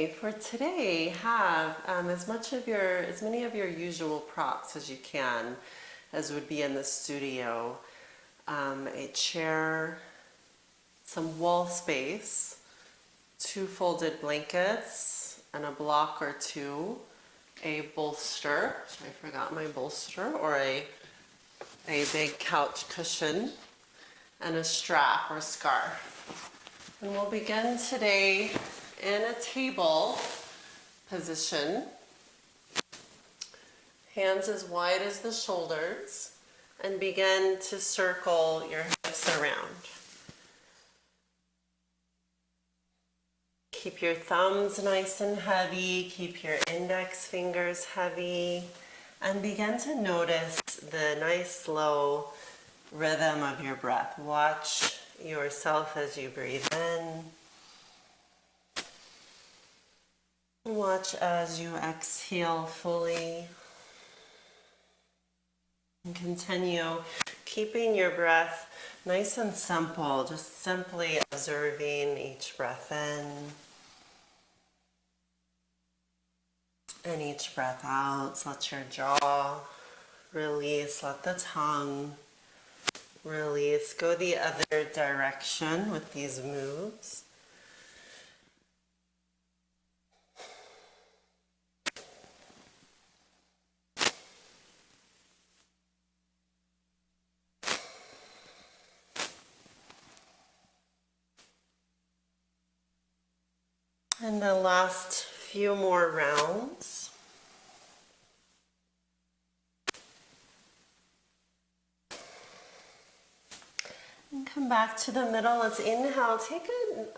Okay, for today, have as many of your usual props as you can, as would be in the studio. A chair, some wall space, 2 folded blankets, and a block or 2, a bolster, I forgot my bolster, or a big couch cushion, and a strap or scarf. And we'll begin today in a table position, hands as wide as the shoulders, and begin to circle your hips around. Keep your thumbs nice and heavy, keep your index fingers heavy, and begin to notice the nice slow rhythm of your breath. Watch yourself as you breathe in. Watch as you exhale fully. And continue keeping your breath nice and simple, just simply observing each breath in and each breath out. So let your jaw release, let the tongue release. Go the other direction with these moves. And the last few more rounds. And come back to the middle. Let's inhale. Take it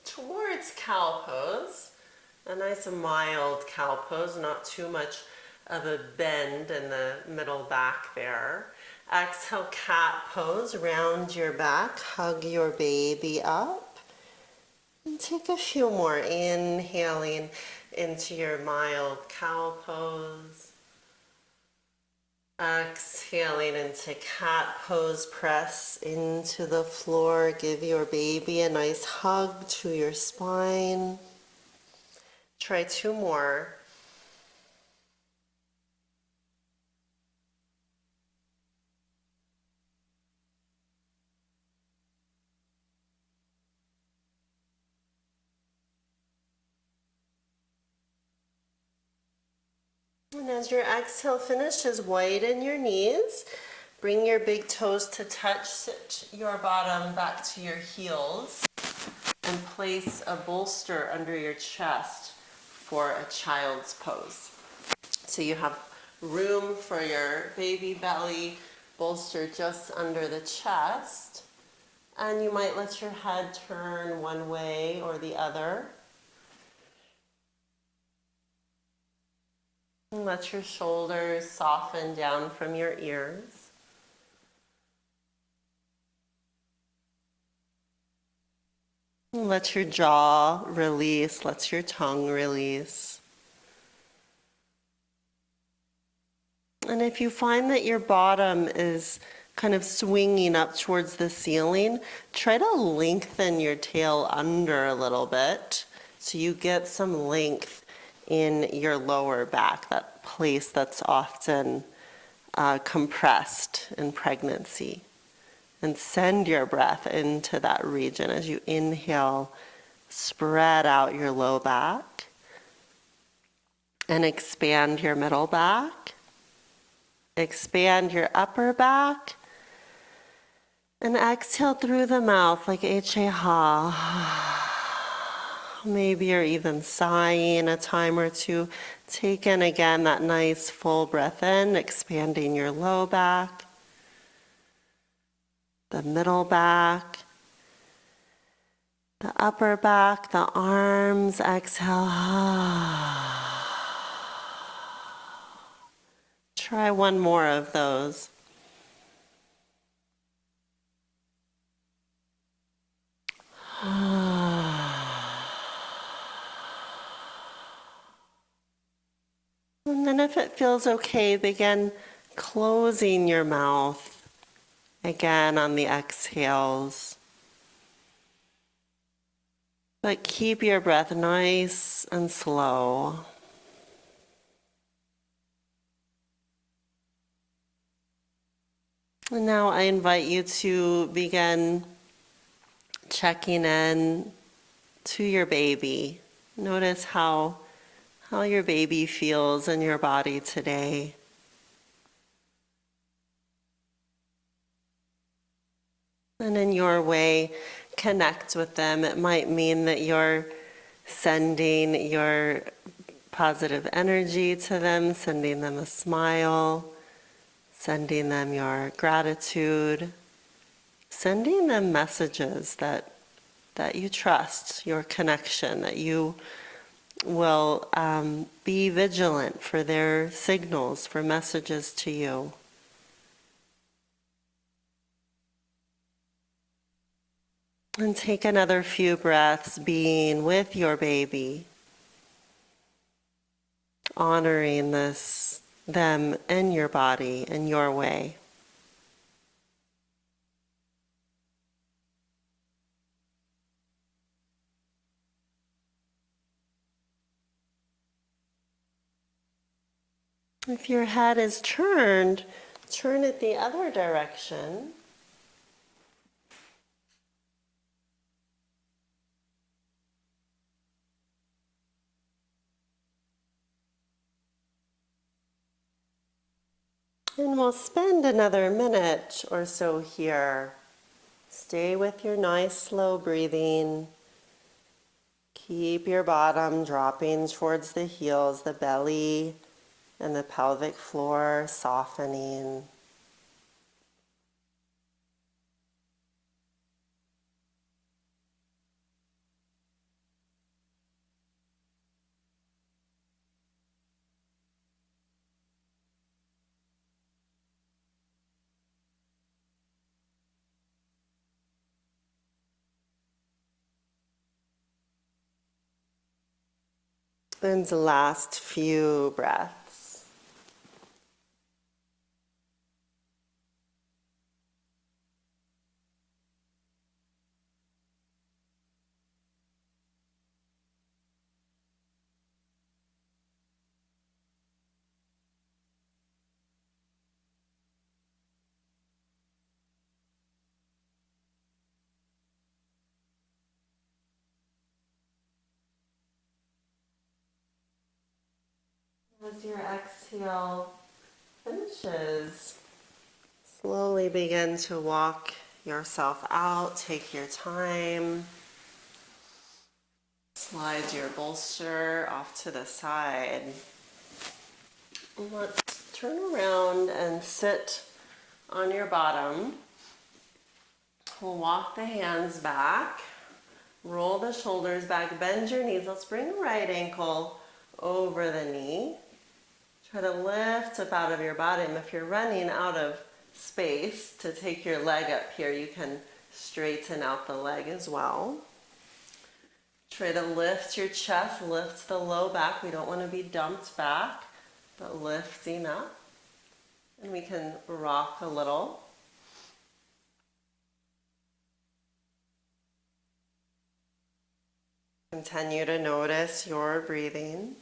towards cow pose. A nice mild cow pose, not too much of a bend in the middle back there. Exhale, cat pose. Round your back. Hug your baby up. And take a few more, inhaling into your mild cow pose. Exhaling into cat pose, press into the floor. Give your baby a nice hug to your spine. Try 2 more. And as your exhale finishes, widen your knees. Bring your big toes to touch. Sit your bottom back to your heels. And place a bolster under your chest for a child's pose. So you have room for your baby belly bolster just under the chest. And you might let your head turn one way or the other. And let your shoulders soften down from your ears. And let your jaw release, let your tongue release. And if you find that your bottom is kind of swinging up towards the ceiling, try to lengthen your tail under a little bit so you get some length in your lower back, that place that's often compressed in pregnancy. And send your breath into that region as you inhale, spread out your low back and expand your middle back. Expand your upper back and exhale through the mouth like H-A-ha. Maybe you're even sighing a time or two. Take in again that nice full breath in, expanding your low back, the middle back, the upper back, the arms. Exhale. Try one more of those. And then if it feels okay, begin closing your mouth again on the exhales. But keep your breath nice and slow. And now I invite you to begin checking in to your baby. Notice how your baby feels in your body today. And in your way, connect with them. It might mean that you're sending your positive energy to them, sending them a smile, sending them your gratitude, sending them messages that you trust, your connection, that you will be vigilant for their signals, for messages to you. And take another few breaths being with your baby, honoring them in your body, in your way. If your head is turned, turn it the other direction. And we'll spend another minute or so here. Stay with your nice slow breathing. Keep your bottom dropping towards the heels, the belly and the pelvic floor softening. And the last few breaths. As your exhale finishes, slowly begin to walk yourself out. Take your time. Slide your bolster off to the side. Let's turn around and sit on your bottom. We'll walk the hands back. Roll the shoulders back. Bend your knees. Let's bring the right ankle over the knee. Try to lift up out of your bottom. If you're running out of space to take your leg up here, you can straighten out the leg as well. Try to lift your chest, lift the low back. We don't want to be dumped back, but lifting up. And we can rock a little. Continue to notice your breathing.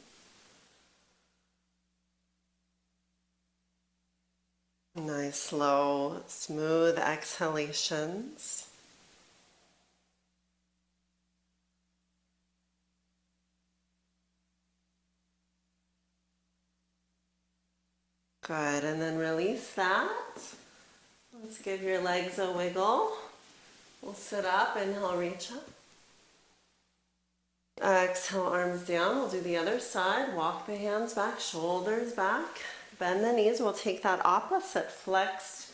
Nice, slow, smooth exhalations. Good, and then release that. Let's give your legs a wiggle. We'll sit up, inhale, reach up. Exhale, arms down. We'll do the other side. Walk the hands back, shoulders back. Bend the knees. We'll take that opposite flexed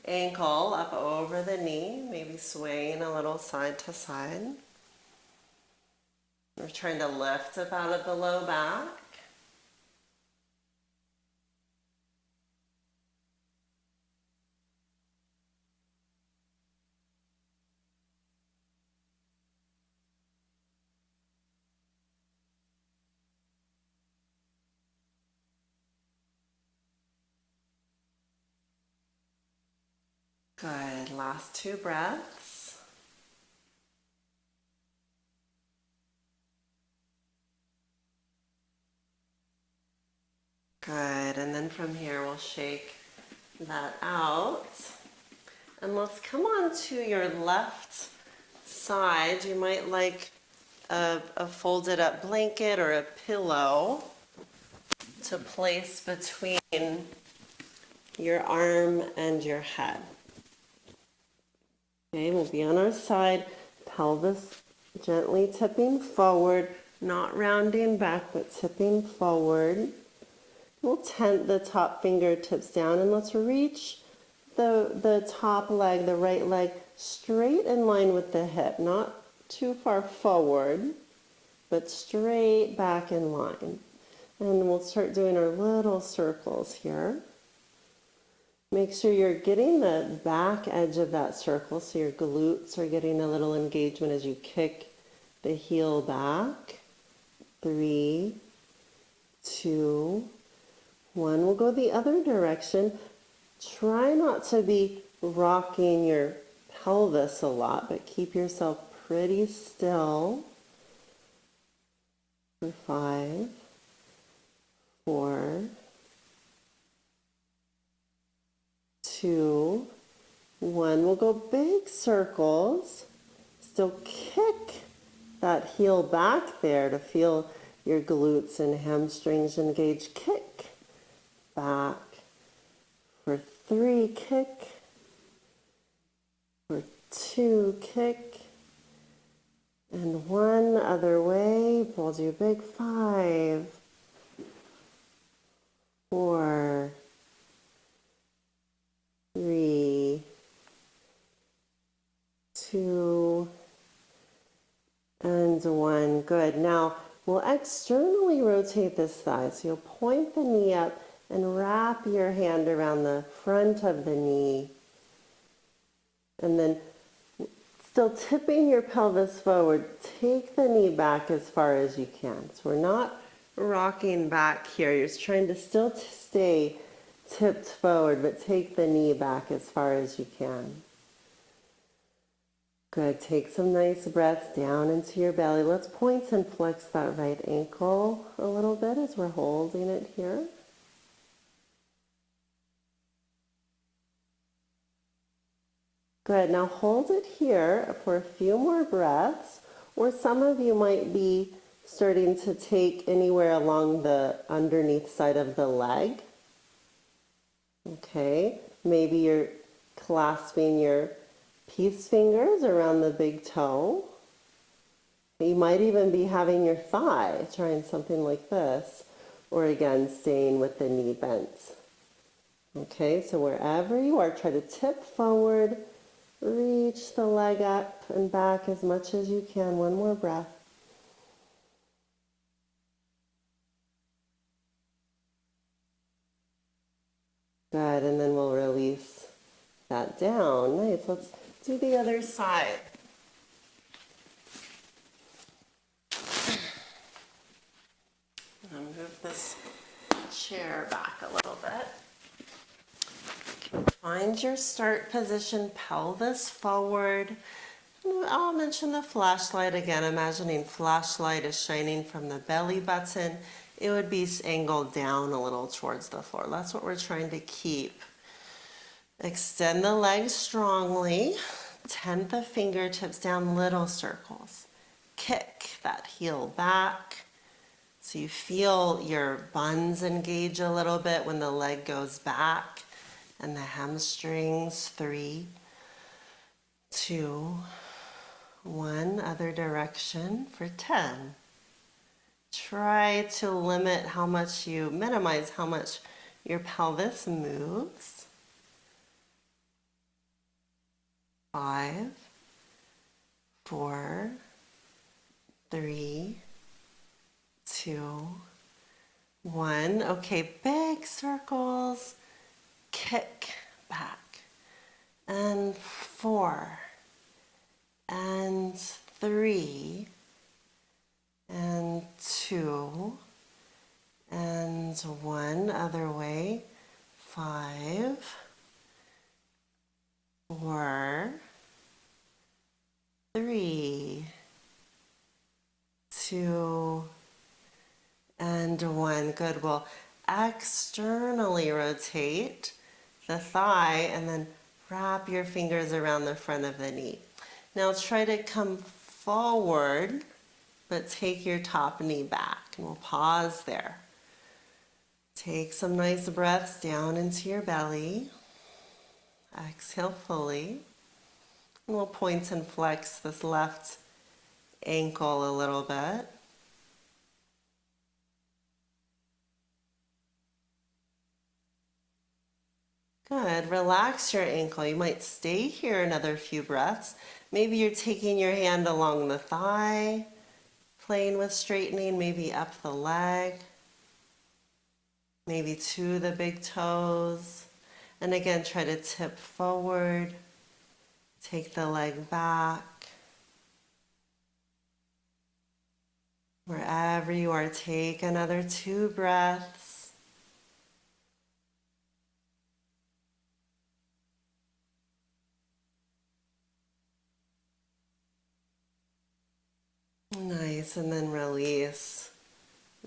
ankle up over the knee, maybe swaying a little side to side. We're trying to lift up out of the low back. Good. Last two breaths. Good, and then from here we'll shake that out. And let's come on to your left side. You might like a folded up blanket or a pillow to place between your arm and your head. Okay, we'll be on our side, pelvis gently tipping forward, not rounding back, but tipping forward. We'll tent the top fingertips down and let's reach the top leg, the right leg, straight in line with the hip, not too far forward, but straight back in line. And we'll start doing our little circles here. Make sure you're getting the back edge of that circle so your glutes are getting a little engagement as you kick the heel back. 3, 2, 1. We'll go the other direction. Try not to be rocking your pelvis a lot, but keep yourself pretty still. For 5, 4, 2, 1. We'll go big circles. Still kick that heel back there to feel your glutes and hamstrings engage. Kick back. For 3, kick. For 2, kick. And 1 other way. We'll do big. 5, 4, 3, 2, and 1. Good. Now we'll externally rotate this thigh. So you'll point the knee up and wrap your hand around the front of the knee. And then still tipping your pelvis forward, take the knee back as far as you can. So we're not rocking back here. You're just trying to still stay tipped forward, but take the knee back as far as you can. Good. Take some nice breaths down into your belly. Let's point and flex that right ankle a little bit as we're holding it here. Good. Now hold it here for a few more breaths, or some of you might be starting to take anywhere along the underneath side of the leg. Okay, maybe you're clasping your peace fingers around the big toe. You might even be having your thigh, trying something like this, or again, staying with the knee bent. Okay, so wherever you are, try to tip forward, reach the leg up and back as much as you can. One more breath. Good, and then we'll release that down. Nice, let's do the other side. I'll move this chair back a little bit. Find your start position, pelvis forward. I'll mention the flashlight again, imagining flashlight is shining from the belly button. It would be angled down a little towards the floor. That's what we're trying to keep. Extend the legs strongly. Tent the fingertips down, little circles. Kick that heel back. So you feel your buns engage a little bit when the leg goes back and the hamstrings. 3, 2, 1. Other direction for 10. Try to minimize how much your pelvis moves. 5, 4, 3, 2, 1. Okay, big circles. Kick back. And 4, and 3, and 2, and 1. Other way. 5, 4, 3, 2, and 1. Good. We'll externally rotate the thigh and then wrap your fingers around the front of the knee. Now try to come forward, but take your top knee back, and we'll pause there. Take some nice breaths down into your belly. Exhale fully. And we'll point and flex this left ankle a little bit. Good. Relax your ankle. You might stay here another few breaths. Maybe you're taking your hand along the thigh, playing with straightening, maybe up the leg, maybe to the big toes. And again, try to tip forward, take the leg back. Wherever you are, take another 2 breaths. Nice, and then release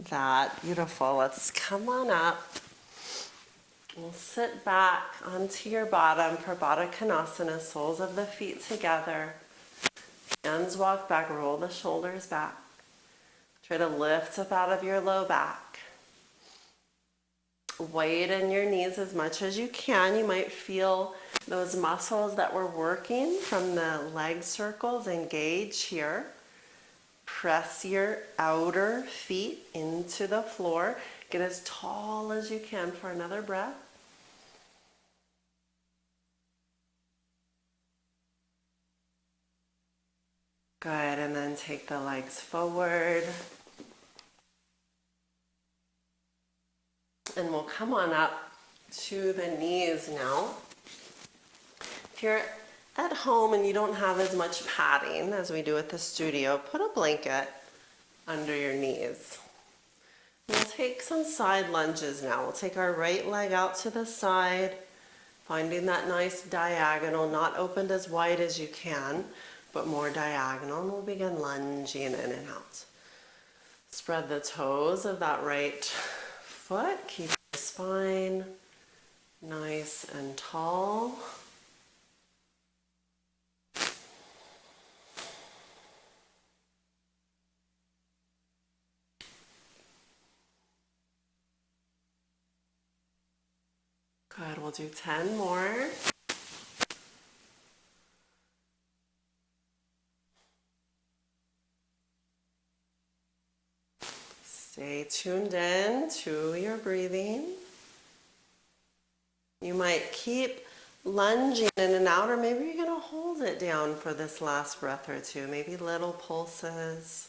that. Beautiful. Let's come on up. We'll sit back onto your bottom for Baddha Konasana, soles of the feet together. Hands walk back, roll the shoulders back. Try to lift up out of your low back. Weight in your knees as much as you can. You might feel those muscles that we're working from the leg circles engage here. Press your outer feet into the floor. Get as tall as you can for another breath. Good, and then take the legs forward. And we'll come on up to the knees now. If you're at home and you don't have as much padding as we do at the studio, put a blanket under your knees. We'll take some side lunges now. We'll take our right leg out to the side, finding that nice diagonal, not opened as wide as you can, but more diagonal, and we'll begin lunging in and out. Spread the toes of that right foot. Keep your spine nice and tall. Good, we'll do 10 more. Stay tuned in to your breathing. You might keep lunging in and out, or maybe you're going to hold it down for this last breath or two. Maybe little pulses.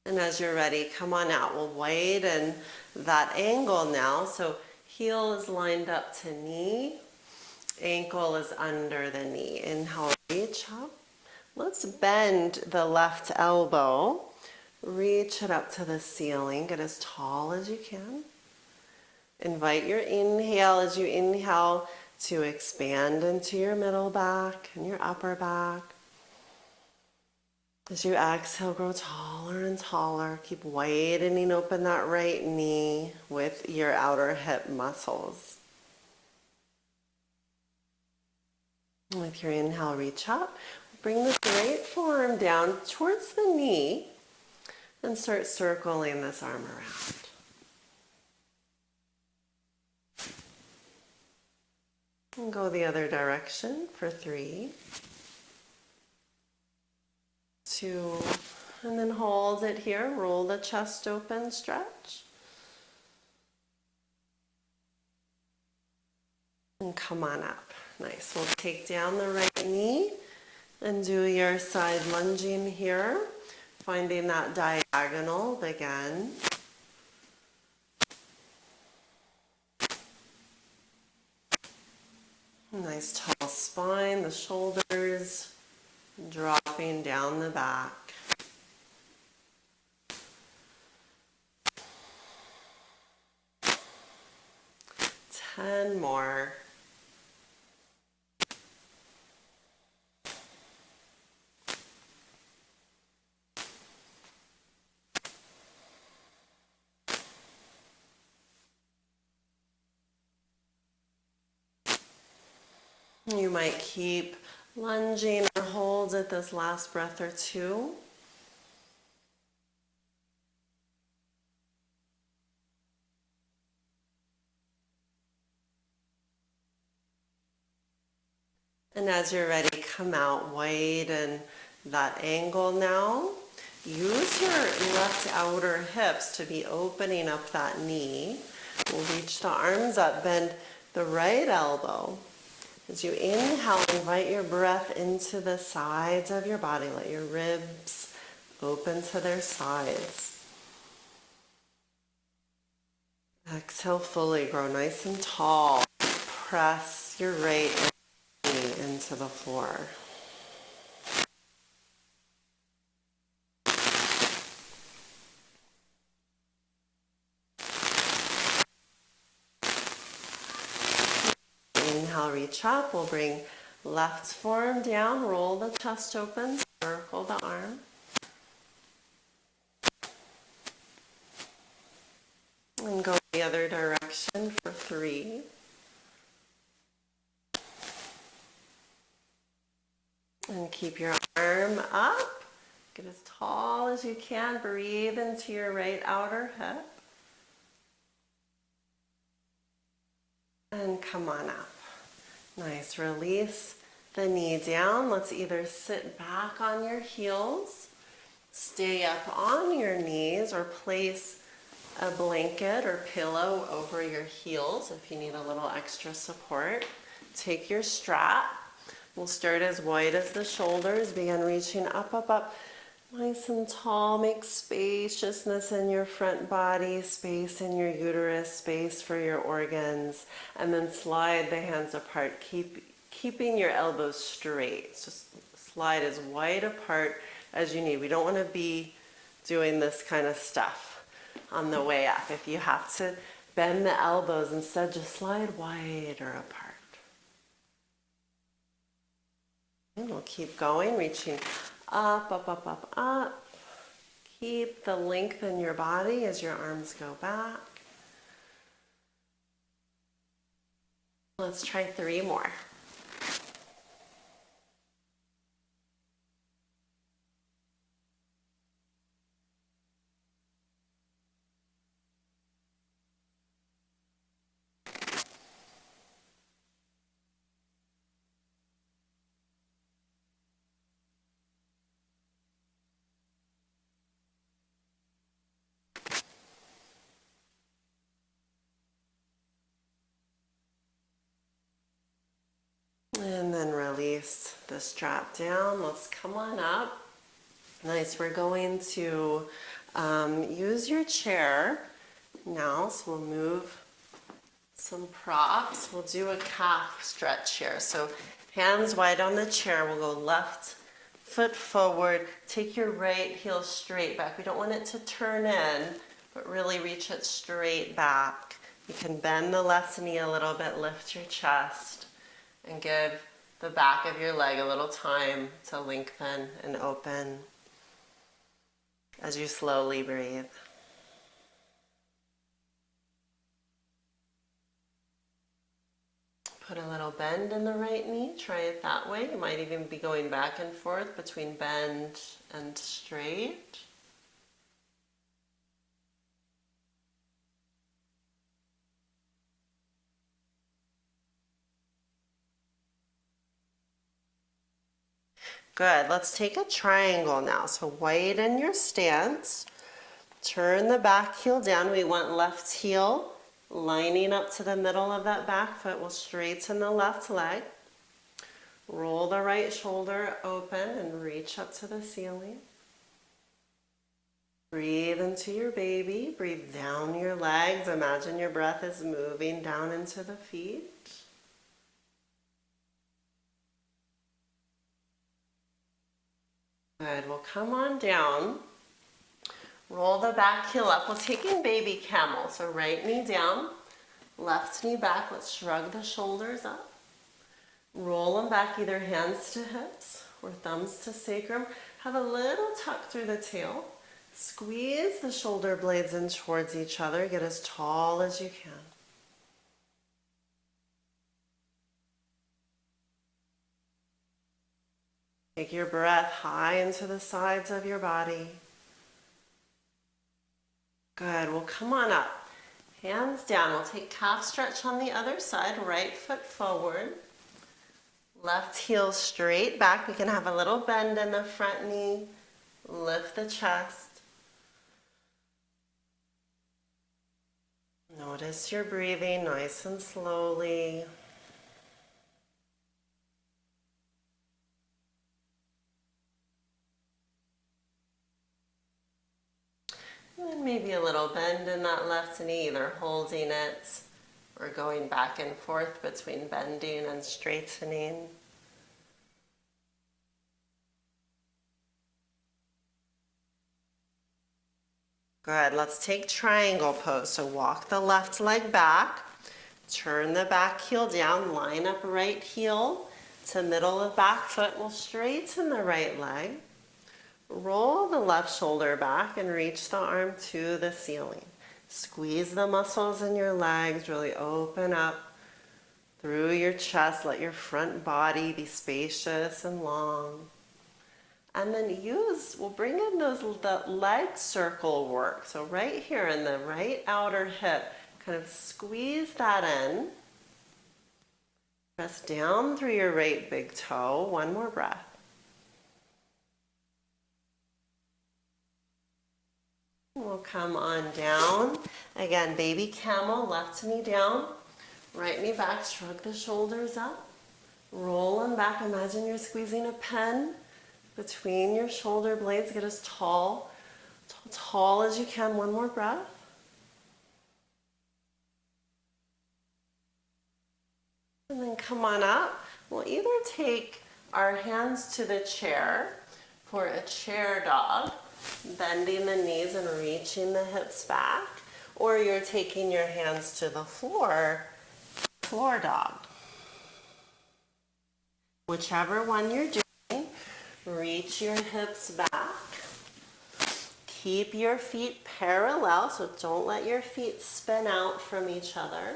And as you're ready, come on out. We'll widen that angle now. So heel is lined up to knee. Ankle is under the knee. Inhale, reach up. Let's bend the left elbow. Reach it up to the ceiling. Get as tall as you can. Invite your inhale as you inhale to expand into your middle back and your upper back. As you exhale, grow taller and taller. Keep widening open that right knee with your outer hip muscles. With your inhale, reach up. Bring the right forearm down towards the knee and start circling this arm around. And go the other direction for 3, 2, and then hold it here. Roll the chest open, stretch. And come on up. Nice. We'll take down the right knee and do your side lunging here, finding that diagonal again. Nice tall spine, the shoulders dropping down the back. 10 more. You might keep lunging or hold at this last breath or two. And as you're ready, come out, widen that angle now. Use your left outer hips to be opening up that knee. We'll reach the arms up, bend the right elbow. As you inhale, invite your breath into the sides of your body. Let your ribs open to their sides. Exhale fully, grow nice and tall. Press your right knee into the floor. Inhale, reach up. We'll bring left forearm down, roll the chest open, circle the arm. And go the other direction for 3. And keep your arm up. Get as tall as you can. Breathe into your right outer hip. And come on up. Nice. Release the knee down. Let's either sit back on your heels, stay up on your knees, or place a blanket or pillow over your heels if you need a little extra support. Take your strap. We'll start as wide as the shoulders. Begin reaching up, up, up. Nice and tall. Make spaciousness in your front body, space in your uterus, space for your organs. And then slide the hands apart, keeping your elbows straight. Just slide as wide apart as you need. We don't want to be doing this kind of stuff on the way up. If you have to bend the elbows, instead just slide wider apart. And we'll keep going, reaching up, up, up, up, up. Keep the length in your body as your arms go back. Let's try 3 more. And then release the strap down. Let's come on up. Nice. We're going to use your chair now. So we'll move some props. We'll do a calf stretch here. So hands wide on the chair. We'll go left foot forward. Take your right heel straight back. We don't want it to turn in, but really reach it straight back. You can bend the left knee a little bit, lift your chest, and give the back of your leg a little time to lengthen and open as you slowly breathe. Put a little bend in the right knee. Try it that way. You might even be going back and forth between bend and straight. Good. Let's take a triangle now. So widen your stance. Turn the back heel down. We want left heel lining up to the middle of that back foot. We'll straighten the left leg. Roll the right shoulder open and reach up to the ceiling. Breathe into your baby. Breathe down your legs. Imagine your breath is moving down into the feet. Good. We'll come on down. Roll the back heel up. We're taking baby camel. So right knee down, left knee back. Let's shrug the shoulders up. Roll them back, either hands to hips or thumbs to sacrum. Have a little tuck through the tail. Squeeze the shoulder blades in towards each other. Get as tall as you can. Take your breath high into the sides of your body. Good. Well, come on up. Hands down. We'll take calf stretch on the other side. Right foot forward. Left heel straight back. We can have a little bend in the front knee. Lift the chest. Notice your breathing nice and slowly. And then maybe a little bend in that left knee, either holding it or going back and forth between bending and straightening. Good. Let's take triangle pose. So walk the left leg back, turn the back heel down, line up right heel to middle of back foot. We'll straighten the right leg. Roll the left shoulder back and reach the arm to the ceiling. Squeeze the muscles in your legs, really open up through your chest. Let your front body be spacious and long. And then we'll bring in the leg circle work. So right here in the right outer hip, kind of squeeze that in. Press down through your right big toe. One more breath. We'll come on down. Again, baby camel, left knee down, right knee back, shrug the shoulders up. Roll them back. Imagine you're squeezing a pen between your shoulder blades. Get as tall as you can. One more breath. And then come on up. We'll either take our hands to the chair for a chair dog, bending the knees and reaching the hips back, or you're taking your hands to the floor dog. Whichever one you're doing, reach your hips back. Keep your feet parallel, so don't let your feet spin out from each other.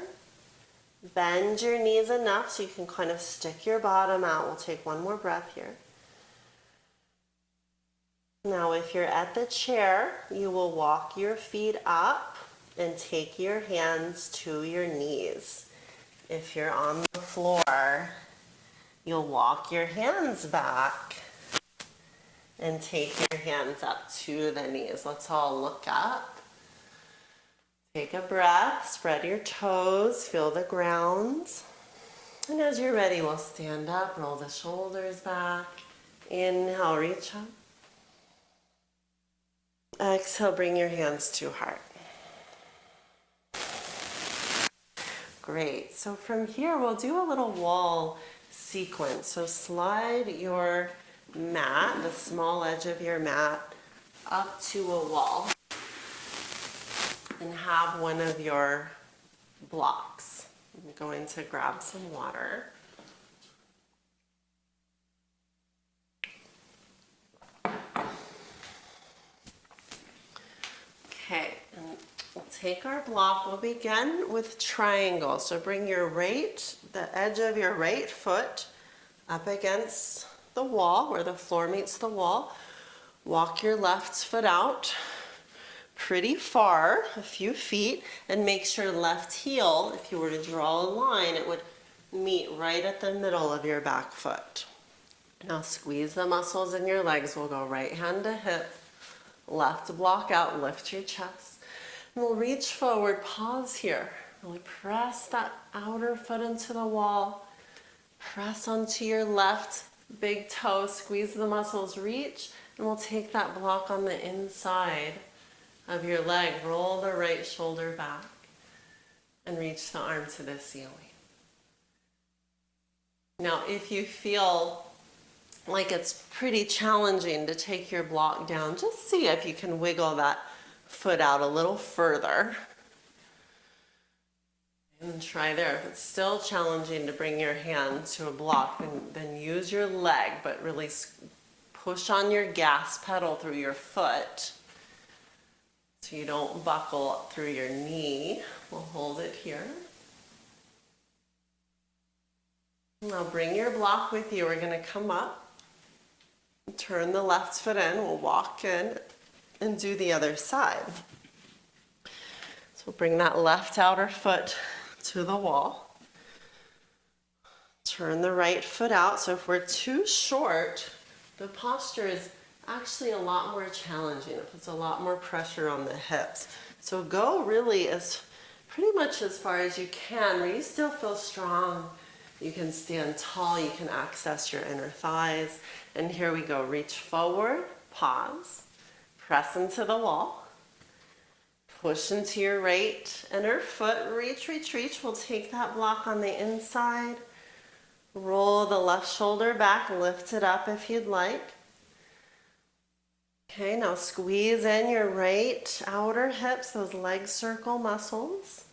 Bend your knees enough so you can kind of stick your bottom out. We'll take one more breath here. Now, if you're at the chair, you will walk your feet up and take your hands to your knees. If you're on the floor, you'll walk your hands back and take your hands up to the knees. Let's all look up. Take a breath, spread your toes, feel the ground. And as you're ready, we'll stand up, roll the shoulders back. Inhale, reach up. Exhale, bring your hands to heart. Great. So from here, we'll do a little wall sequence. So slide your mat, the small edge of your mat, up to a wall and have one of your blocks. I'm going to grab some water. Okay, and we'll take our block. We'll begin with triangle. So bring the edge of your right foot up against the wall where the floor meets the wall. Walk your left foot out pretty far, a few feet, and make sure left heel, if you were to draw a line, it would meet right at the middle of your back foot. Now squeeze the muscles in your legs. We'll go right hand to hip. Left block out, lift your chest. And we'll reach forward, pause here. Really press that outer foot into the wall. Press onto your left big toe, squeeze the muscles, reach, and we'll take that block on the inside of your leg. Roll the right shoulder back and reach the arm to the ceiling. Now, if you feel like it's pretty challenging to take your block down, just see if you can wiggle that foot out a little further. And try there. If it's still challenging to bring your hand to a block, then use your leg, but really push on your gas pedal through your foot so you don't buckle up through your knee. We'll hold it here. Now bring your block with you. We're going to come up. Turn the left foot in, we'll walk in and do the other side. So we'll bring that left outer foot to the wall. Turn the right foot out. So if we're too short, the posture is actually a lot more challenging. It puts a lot more pressure on the hips. So go really as pretty much as far as you can, where you still feel strong. You can stand tall, you can access your inner thighs. And here we go, reach forward, pause, press into the wall, push into your right inner foot, reach, reach, reach. We'll take that block on the inside, roll the left shoulder back, lift it up if you'd like. Okay, now squeeze in your right outer hips, those leg circle muscles.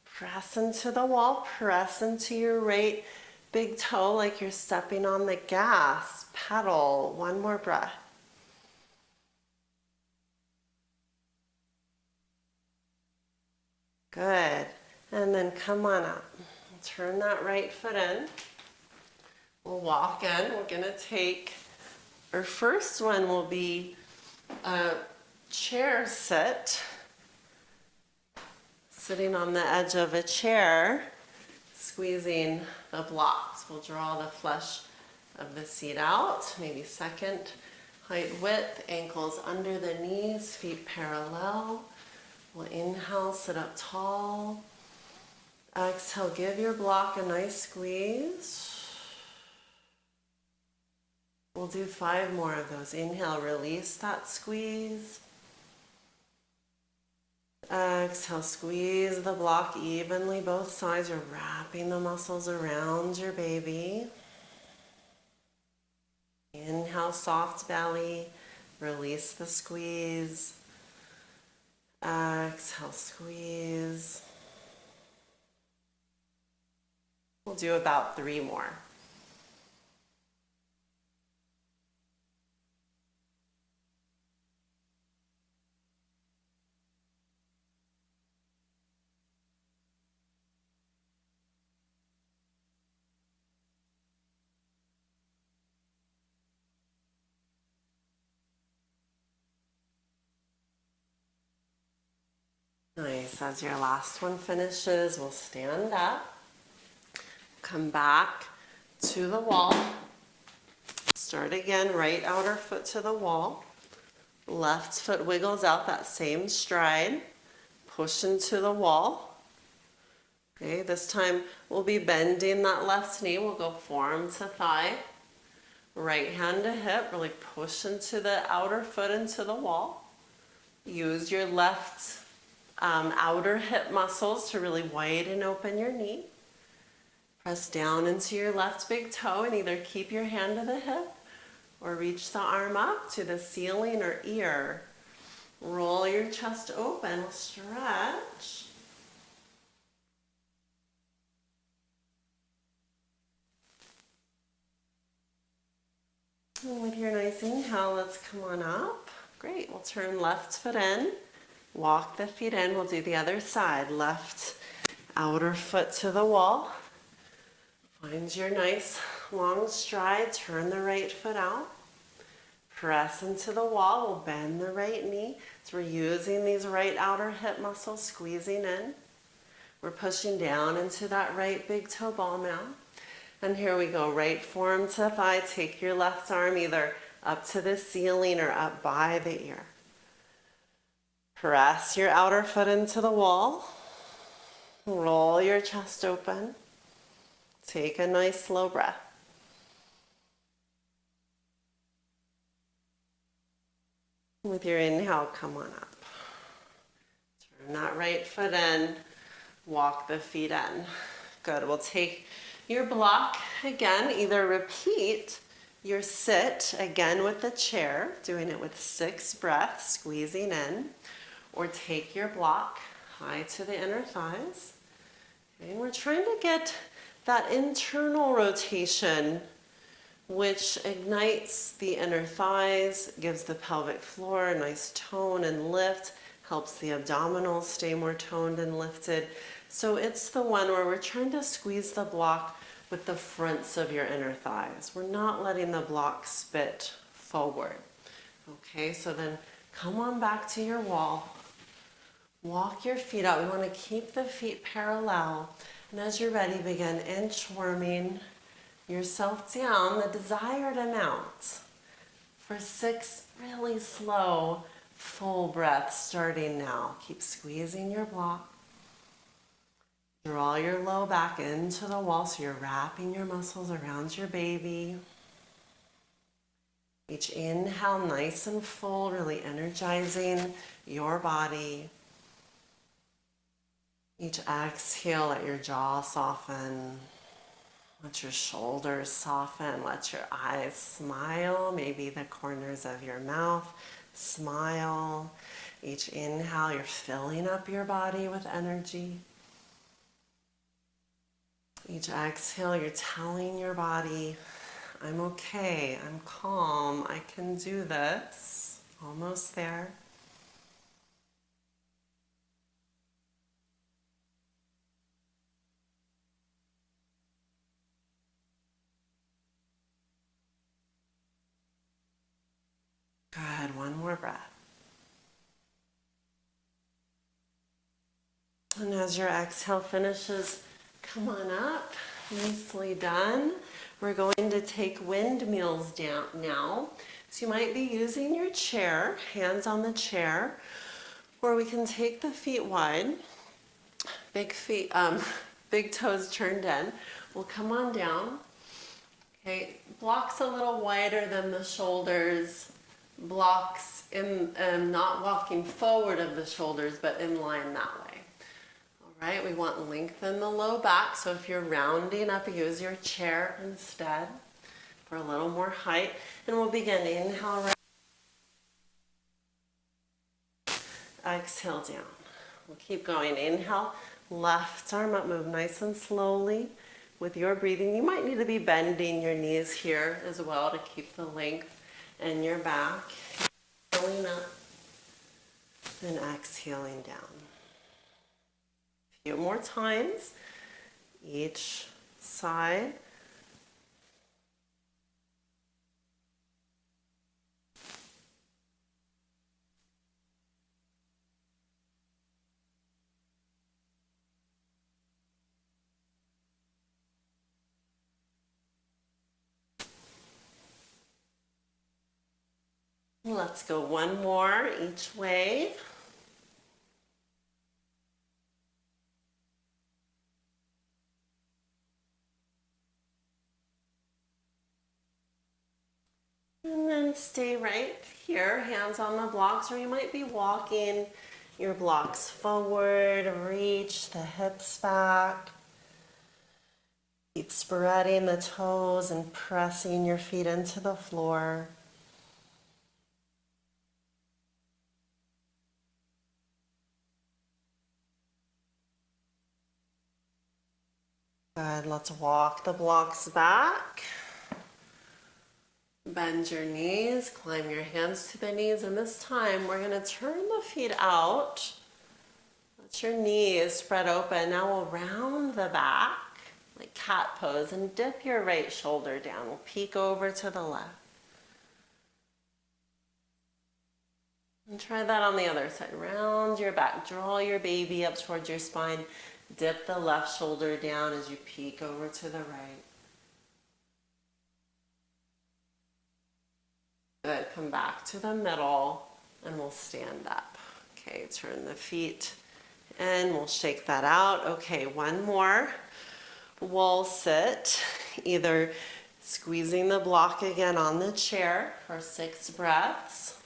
Press into the wall, press into your right big toe like you're stepping on the gas pedal. One more breath. Good. And then come on up. Turn that right foot in. We'll walk in. We're going to take, our first one will be a chair sit. Sitting on the edge of a chair, squeezing the blocks. We'll draw the flesh of the seat out, maybe second height width, ankles under the knees, feet parallel. We'll inhale, sit up tall. Exhale, give your block a nice squeeze. We'll do 5 more of those. Inhale, release that squeeze. Exhale, squeeze the block evenly, both sides. You're wrapping the muscles around your baby. Inhale, soft belly, release the squeeze. Exhale, squeeze. We'll do about 3 more. Nice. As your last one finishes, we'll stand up, come back to the wall, start again, right outer foot to the wall, left foot wiggles out that same stride, push into the wall. Okay, this time we'll be bending that left knee, we'll go forearm to thigh, right hand to hip, really push into the outer foot into the wall. Use your left outer hip muscles to really widen open your knee. Press down into your left big toe and either keep your hand to the hip or reach the arm up to the ceiling or ear. Roll your chest open, stretch. And with your nice inhale, let's come on up. Great, we'll turn left foot in. Walk the feet in. We'll do the other side. Left outer foot to the wall. Find your nice long stride. Turn the right foot out. Press into the wall. We'll bend the right knee. So we're using these right outer hip muscles, squeezing in. We're pushing down into that right big toe ball now. And here we go. Right forearm to thigh. Take your left arm either up to the ceiling or up by the ear. Press your outer foot into the wall. Roll your chest open. Take a nice slow breath. With your inhale, come on up. Turn that right foot in. Walk the feet in. Good. We'll take your block again. Either repeat your sit again with the chair, doing it with 6 breaths, squeezing in. Or take your block high to the inner thighs. Okay, and we're trying to get that internal rotation, which ignites the inner thighs, gives the pelvic floor a nice tone and lift, helps the abdominals stay more toned and lifted. So it's the one where we're trying to squeeze the block with the fronts of your inner thighs. We're not letting the block spit forward. Okay, so then come on back to your wall. Walk your feet out. We want to keep the feet parallel. And as you're ready, begin inchworming yourself down the desired amount for 6 really slow, full breaths starting now. Keep squeezing your block. Draw your low back into the wall so you're wrapping your muscles around your baby. Each inhale, nice and full, really energizing your body. Each exhale, let your jaw soften. Let your shoulders soften. Let your eyes smile. Maybe the corners of your mouth smile. Each inhale, you're filling up your body with energy. Each exhale, you're telling your body, I'm okay, I'm calm, I can do this. Almost there. Good, one more breath. And as your exhale finishes, come on up, nicely done. We're going to take windmills down now. So you might be using your chair, hands on the chair, or we can take the feet wide, big feet, big toes turned in. We'll come on down. Okay, blocks a little wider than the shoulders, blocks in not walking forward of the shoulders, but in line that way. All right, we want lengthen the low back, so if you're rounding up, use your chair instead for a little more height. And we'll begin, inhale, exhale down. We'll keep going, inhale, left arm up, move nice and slowly. With your breathing, you might need to be bending your knees here as well to keep the length in your back. Inhaling up and exhaling down. A few more times, each side. Let's go one more each way. And then stay right here, hands on the blocks, or you might be walking your blocks forward, reach the hips back. Keep spreading the toes and pressing your feet into the floor. Good, let's walk the blocks back. Bend your knees, climb your hands to the knees, and this time we're going to turn the feet out. Let your knees spread open. Now we'll round the back like cat pose and dip your right shoulder down. We'll peek over to the left. And try that on the other side. Round your back, draw your baby up towards your spine. Dip the left shoulder down as you peek over to the right. Good, come back to the middle and we'll stand up. Okay, turn the feet and we'll shake that out. Okay, one more. Wall sit, either squeezing the block again on the chair for 6 breaths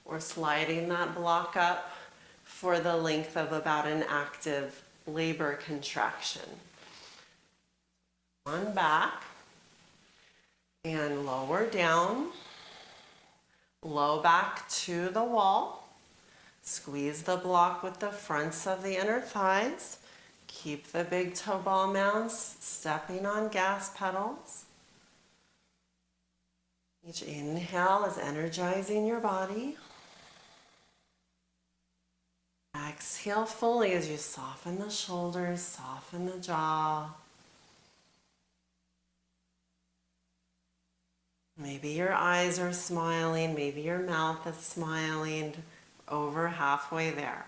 or sliding that block up for the length of about an active labor contraction. On back and lower down, low back to the wall. Squeeze the block with the fronts of the inner thighs. Keep the big toe ball mounds stepping on gas pedals. Each inhale is energizing your body. Exhale fully as you soften the shoulders, soften the jaw. Maybe your eyes are smiling, maybe your mouth is smiling, over halfway there.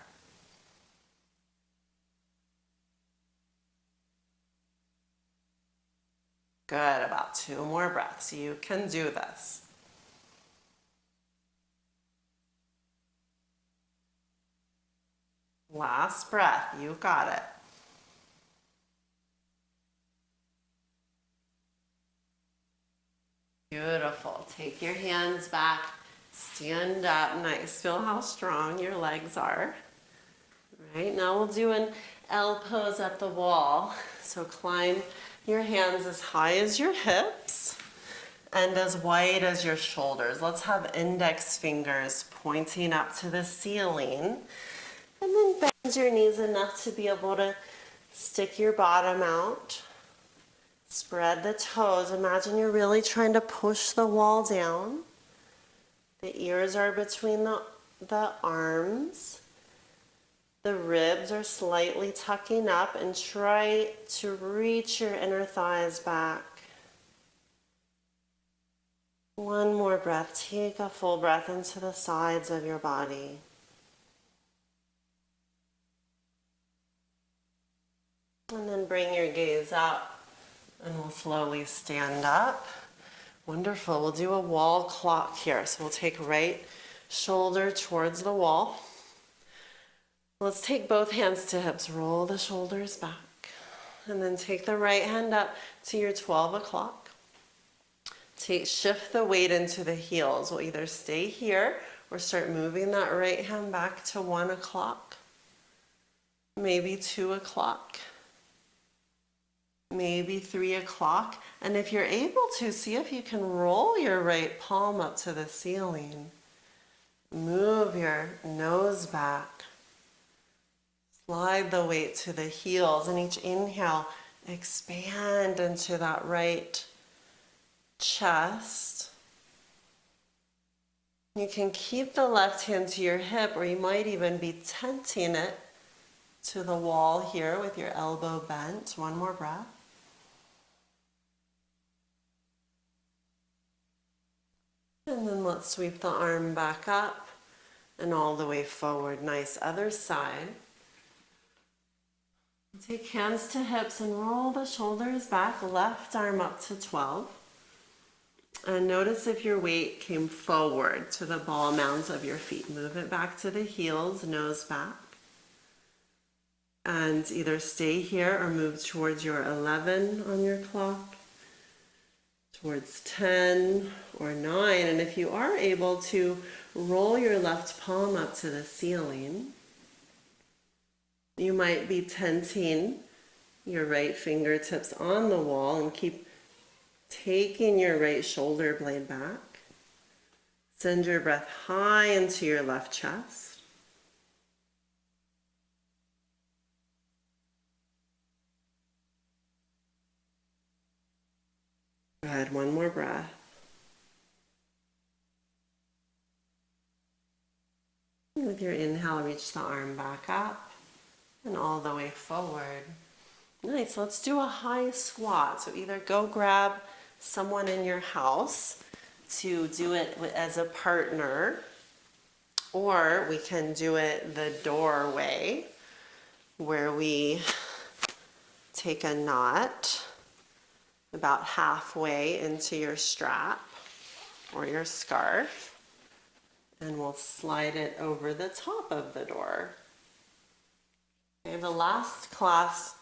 Good, about 2 more breaths. You can do this. Last breath, you got it. Beautiful. Take your hands back, stand up, nice. Feel how strong your legs are. Right, now we'll do an L pose at the wall. So climb your hands as high as your hips and as wide as your shoulders. Let's have index fingers pointing up to the ceiling. And then bend your knees enough to be able to stick your bottom out. Spread the toes. Imagine you're really trying to push the wall down. The ears are between the arms. The ribs are slightly tucking up, and try to reach your inner thighs back. One more breath. Take a full breath into the sides of your body. And then bring your gaze up, and we'll slowly stand up. Wonderful. We'll do a wall clock here. So we'll take right shoulder towards the wall. Let's take both hands to hips. Roll the shoulders back. And then take the right hand up to your 12 o'clock. Shift the weight into the heels. We'll either stay here or start moving that right hand back to 1 o'clock. Maybe 2 o'clock. Maybe 3 o'clock. And if you're able to, see if you can roll your right palm up to the ceiling. Move your nose back. Slide the weight to the heels, and each inhale, expand into that right chest. You can keep the left hand to your hip, or you might even be tenting it to the wall here with your elbow bent. One more breath. And then let's sweep the arm back up and all the way forward. Nice. Other side. Take hands to hips and roll the shoulders back, left arm up to 12. And notice if your weight came forward to the ball mounds of your feet. Move it back to the heels, nose back. And either stay here or move towards your 11 on your clock, towards 10 or 9. And if you are able to, roll your left palm up to the ceiling. You might be tenting your right fingertips on the wall and keep taking your right shoulder blade back. Send your breath high into your left chest. Good, one more breath. With your inhale, reach the arm back up and all the way forward. Nice, let's do a high squat. So either go grab someone in your house to do it as a partner, or we can do it the doorway, where we take a knot about halfway into your strap or your scarf, and we'll slide it over the top of the door. Okay, the last class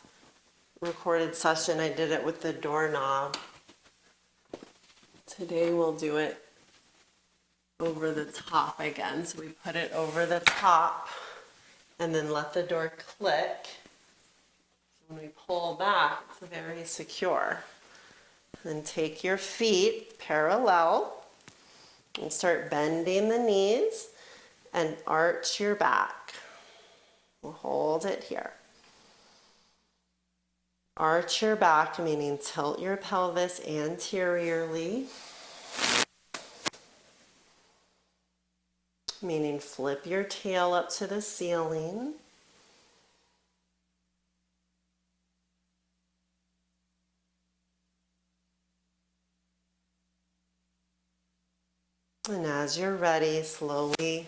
recorded session, I did it with the doorknob. Today we'll do it over the top again. So we put it over the top and then let the door click. When we pull back, it's very secure. Then take your feet parallel and start bending the knees and arch your back. We'll hold it here. Arch your back, meaning tilt your pelvis anteriorly, meaning flip your tail up to the ceiling. And as you're ready, slowly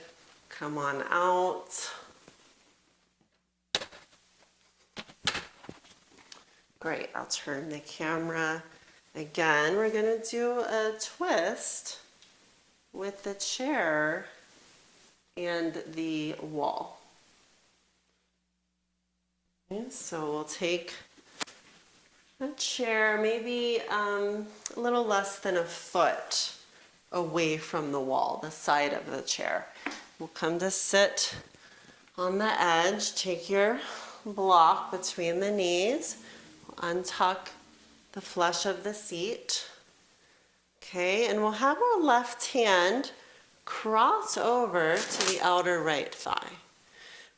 come on out. Great, I'll turn the camera. Again, we're gonna do a twist with the chair and the wall. Okay, so we'll take a chair maybe a little less than a foot away from the wall, the side of the chair. We'll come to sit on the edge. Take your block between the knees. Untuck the flesh of the seat. Okay, and we'll have our left hand cross over to the outer right thigh.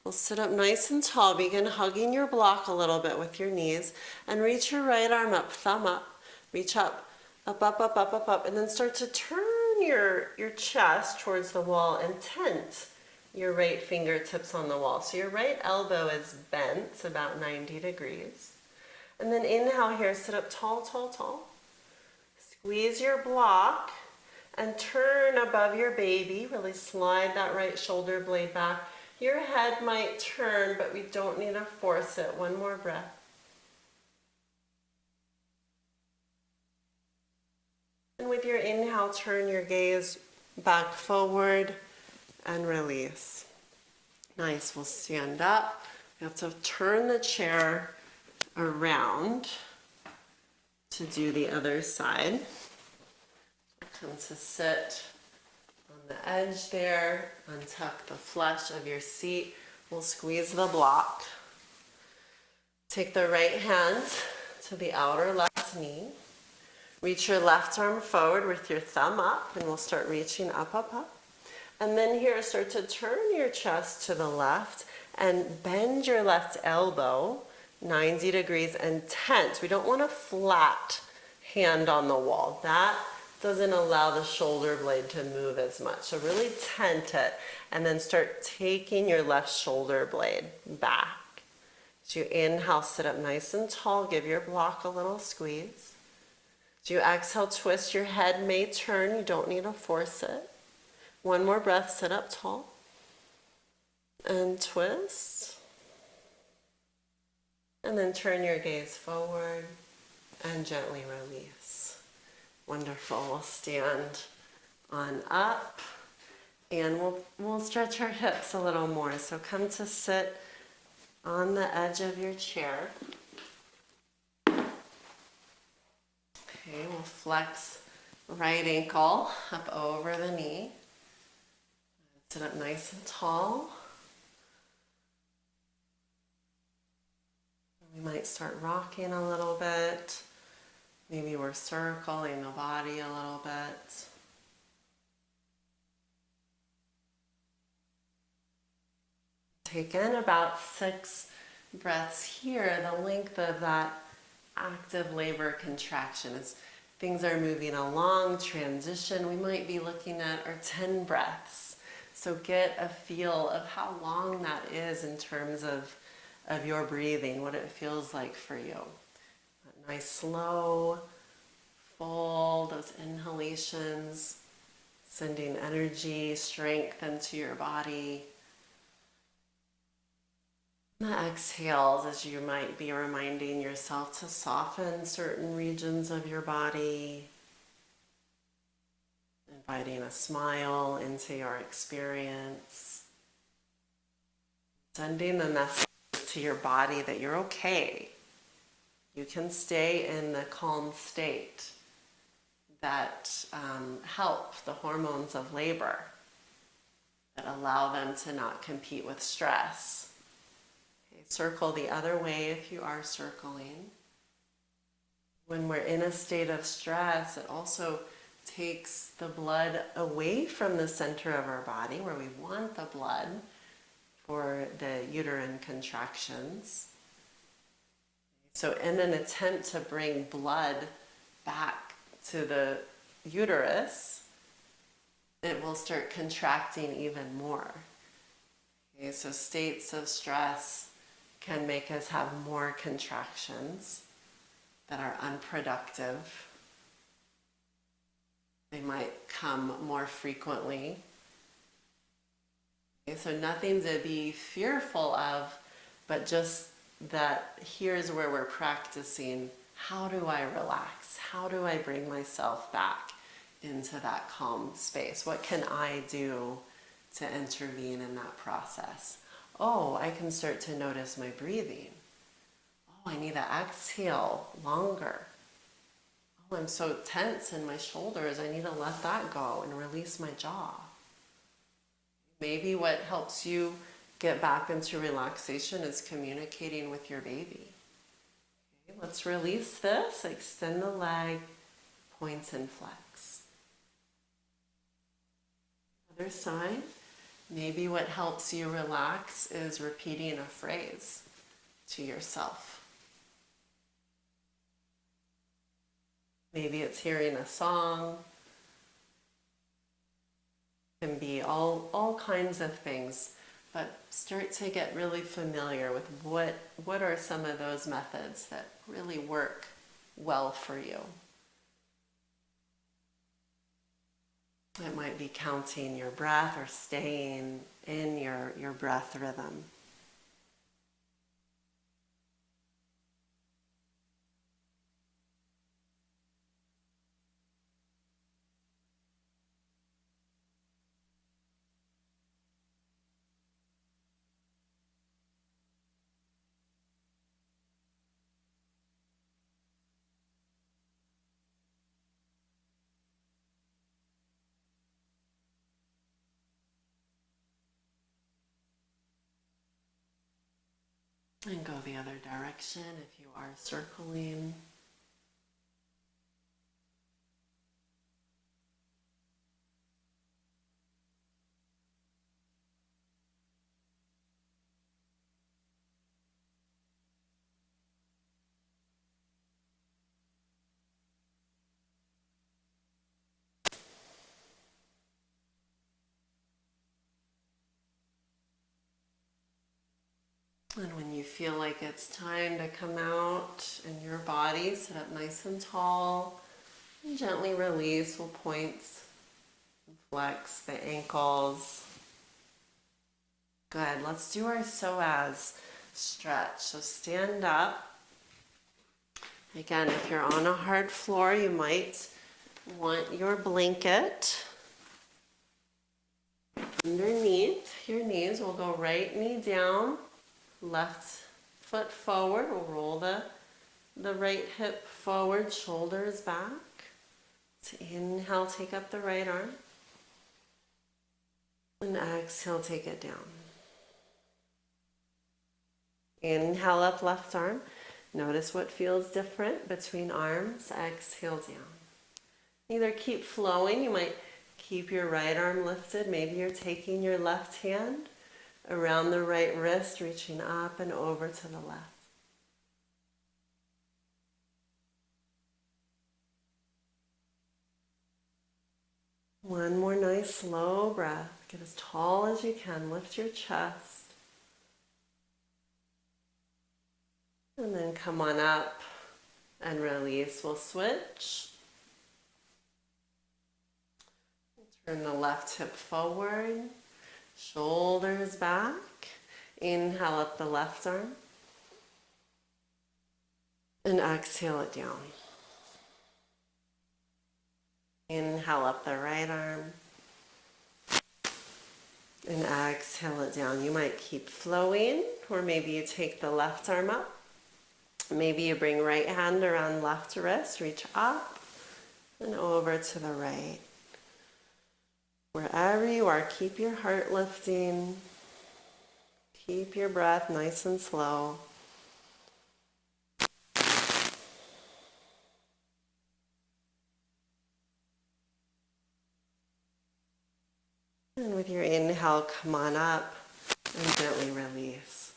We'll sit up nice and tall. Begin hugging your block a little bit with your knees and reach your right arm up, thumb up. Reach up, up, up, up, up, up, up, and then start to turn your chest towards the wall and tent your right fingertips on the wall. So your right elbow is bent about 90 degrees. And then inhale here, sit up tall, tall, tall. Squeeze your block and turn above your baby. Really slide that right shoulder blade back. Your head might turn, but we don't need to force it. One more breath. And with your inhale, turn your gaze back forward and release. Nice, we'll stand up. You have to turn the chair around to do the other side. Come to sit on the edge there, untuck the flesh of your seat. We'll squeeze the block. Take the right hand to the outer left knee. Reach your left arm forward with your thumb up, and we'll start reaching up, up, up. And then here, start to turn your chest to the left and bend your left elbow 90 degrees and tent. We don't want a flat hand on the wall. That doesn't allow the shoulder blade to move as much. So really tent it and then start taking your left shoulder blade back. As you inhale, sit up nice and tall. Give your block a little squeeze. As you exhale, twist. Your head may turn. You don't need to force it. One more breath, sit up tall. And twist. And then turn your gaze forward and gently release. Wonderful. We'll stand on up and we'll stretch our hips a little more. So come to sit on the edge of your chair. Okay, we'll flex right ankle up over the knee. Sit up nice and tall. We might start rocking a little bit. Maybe we're circling the body a little bit. Take in about 6 breaths here, the length of that active labor contraction. As things are moving along, transition, we might be looking at our 10 breaths. So get a feel of how long that is in terms of your breathing, what it feels like for you. Nice, slow, full, those inhalations, sending energy, strength into your body. And the exhales, as you might be reminding yourself to soften certain regions of your body, inviting a smile into your experience, sending the message to your body that you're okay. You can stay in the calm state that help the hormones of labor, that allow them to not compete with stress. Okay, circle the other way if you are circling. When we're in a state of stress, it also takes the blood away from the center of our body where we want the blood for the uterine contractions. So in an attempt to bring blood back to the uterus, it will start contracting even more. Okay, so states of stress can make us have more contractions that are unproductive. They might come more frequently. Okay, so nothing to be fearful of, but just that here's where we're practicing. How do I relax? How do I bring myself back into that calm space? What can I do to intervene in that process? Oh, I can start to notice my breathing. Oh, I need to exhale longer. Oh, I'm so tense in my shoulders. I need to let that go and release my jaw. Maybe what helps you get back into relaxation is communicating with your baby. Okay, let's release this, extend the leg, point and flex. Other side, maybe what helps you relax is repeating a phrase to yourself. Maybe it's hearing a song. It can be all kinds of things, but start to get really familiar with what are some of those methods that really work well for you. It might be counting your breath or staying in your breath rhythm. And go the other direction if you are circling. And when you feel like it's time to come out in your body, sit up nice and tall, and gently release. We'll point and flex the ankles. Good. Let's do our psoas stretch. So stand up. Again, if you're on a hard floor, you might want your blanket underneath your knees. We'll go right knee down, left foot forward. We'll roll the right hip forward, shoulders back. So inhale, take up the right arm. And exhale, take it down. Inhale up left arm. Notice what feels different between arms. Exhale down. Either keep flowing. You might keep your right arm lifted. Maybe you're taking your left hand around the right wrist, reaching up and over to the left. One more nice slow breath. Get as tall as you can. Lift your chest. And then come on up and release. We'll switch. Turn the left hip forward. Shoulders back. Inhale up the left arm. And exhale it down. Inhale up the right arm. And exhale it down. You might keep flowing, or maybe you take the left arm up. Maybe you bring right hand around left wrist, reach up and over to the right. Wherever you are, keep your heart lifting. Keep your breath nice and slow. And with your inhale, come on up and gently release.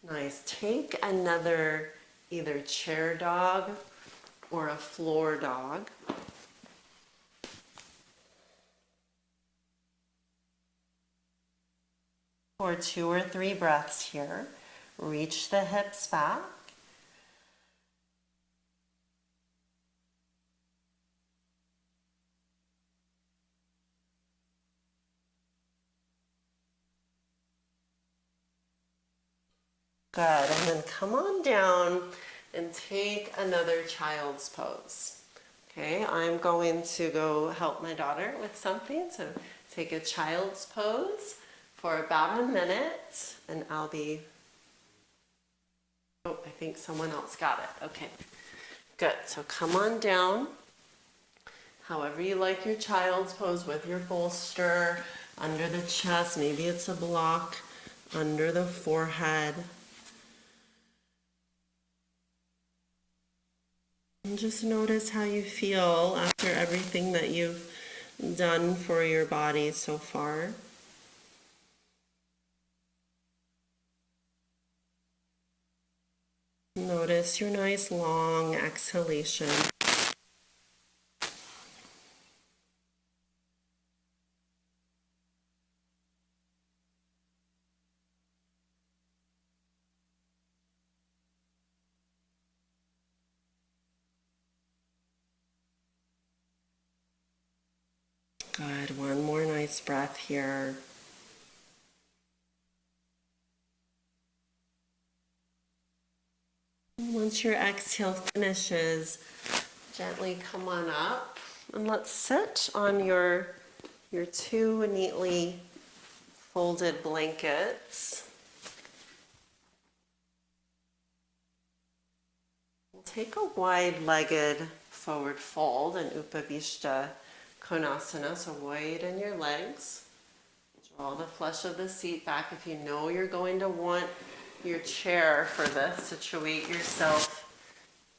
Nice. Take another either chair dog or a floor dog. For 2 or 3 breaths here. Reach the hips back. Good, and then come on down and take another child's pose. Okay, I'm going to go help my daughter with something, so take a child's pose for about a minute, and I'll be, oh, I think someone else got it. Okay, good, so come on down, however you like your child's pose, with your bolster, under the chest, maybe it's a block, under the forehead. And just notice how you feel after everything that you've done for your body so far. Notice your nice long exhalation. Good, one more nice breath here. Once your exhale finishes, gently come on up and let's sit on your two neatly folded blankets. We'll take a wide-legged forward fold in Upavishta Konasana, so widen your legs. Draw the flesh of the seat back. If you know you're going to want your chair for this, situate yourself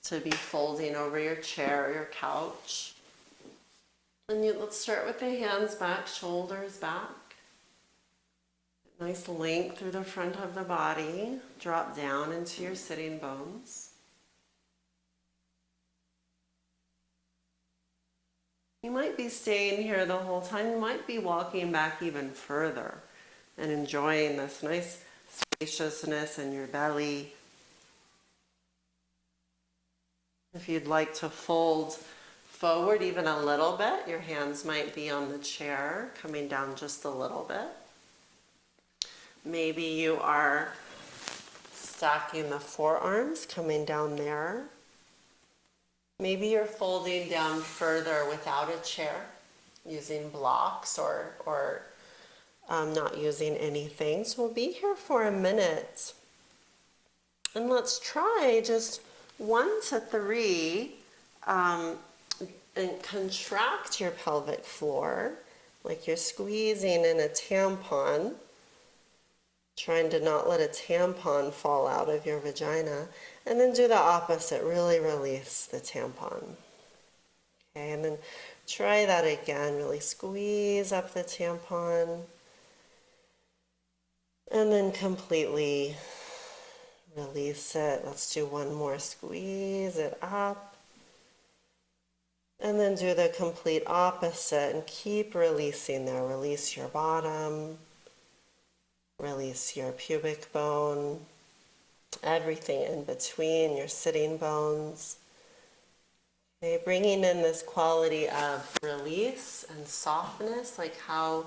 to be folding over your chair or your couch. And let's start with the hands back, shoulders back. Nice length through the front of the body. Drop down into your sitting bones. You might be staying here the whole time. You might be walking back even further and enjoying this nice spaciousness in your belly. If you'd like to fold forward even a little bit, your hands might be on the chair, coming down just a little bit. Maybe you are stacking the forearms, coming down there. Maybe you're folding down further without a chair, using blocks or not using anything. So we'll be here for a minute. And let's try just 1 to 3 and contract your pelvic floor like you're squeezing in a tampon, trying to not let a tampon fall out of your vagina. And then do the opposite, really release the tampon. Okay, and then try that again, really squeeze up the tampon. And then completely release it. Let's do one more, squeeze it up. And then do the complete opposite and keep releasing there. Release your bottom, release your pubic bone, everything in between, your sitting bones. Okay, bringing in this quality of release and softness, like how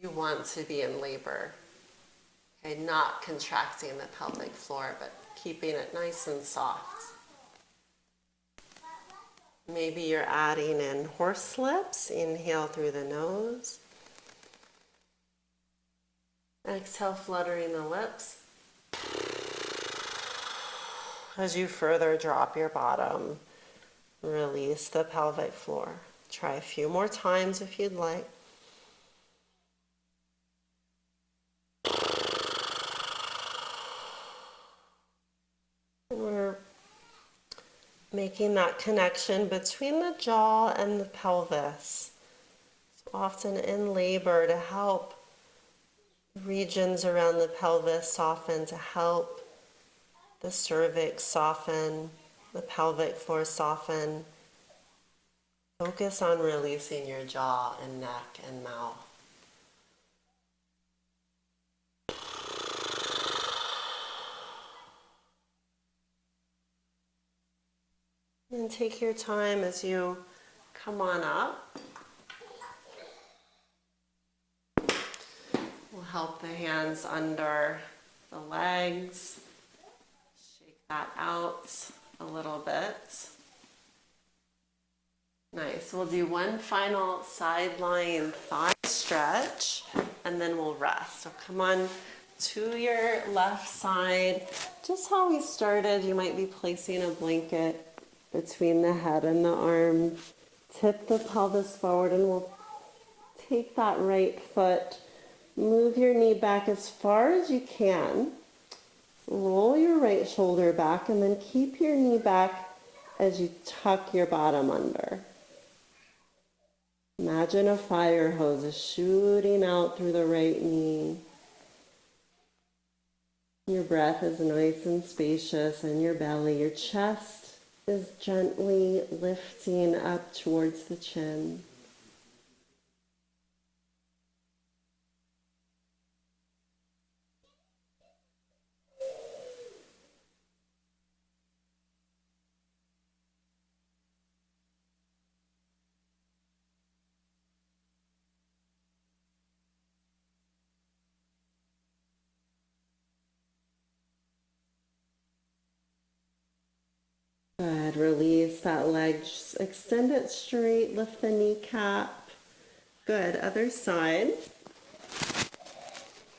you want to be in labor. Okay, not contracting the pelvic floor, but keeping it nice and soft. Maybe you're adding in horse lips. Inhale through the nose. Exhale, fluttering the lips. As you further drop your bottom, release the pelvic floor. Try a few more times if you'd like. We're making that connection between the jaw and the pelvis. So often in labor, to help regions around the pelvis soften, to help the cervix soften, the pelvic floor soften. Focus on releasing your jaw and neck and mouth. And take your time as you come on up. We'll help the hands under the legs. Shake that out a little bit. Nice. We'll do one final side lying thigh stretch and then we'll rest. So come on to your left side. Just how we started, you might be placing a blanket between the head and the arm. Tip the pelvis forward and we'll take that right foot. Move your knee back as far as you can. Roll your right shoulder back and then keep your knee back as you tuck your bottom under. Imagine a fire hose is shooting out through the right knee. Your breath is nice and spacious in your belly. Your chest is gently lifting up towards the chin. Good. Release that leg. Just extend it straight. Lift the kneecap. Good. Other side.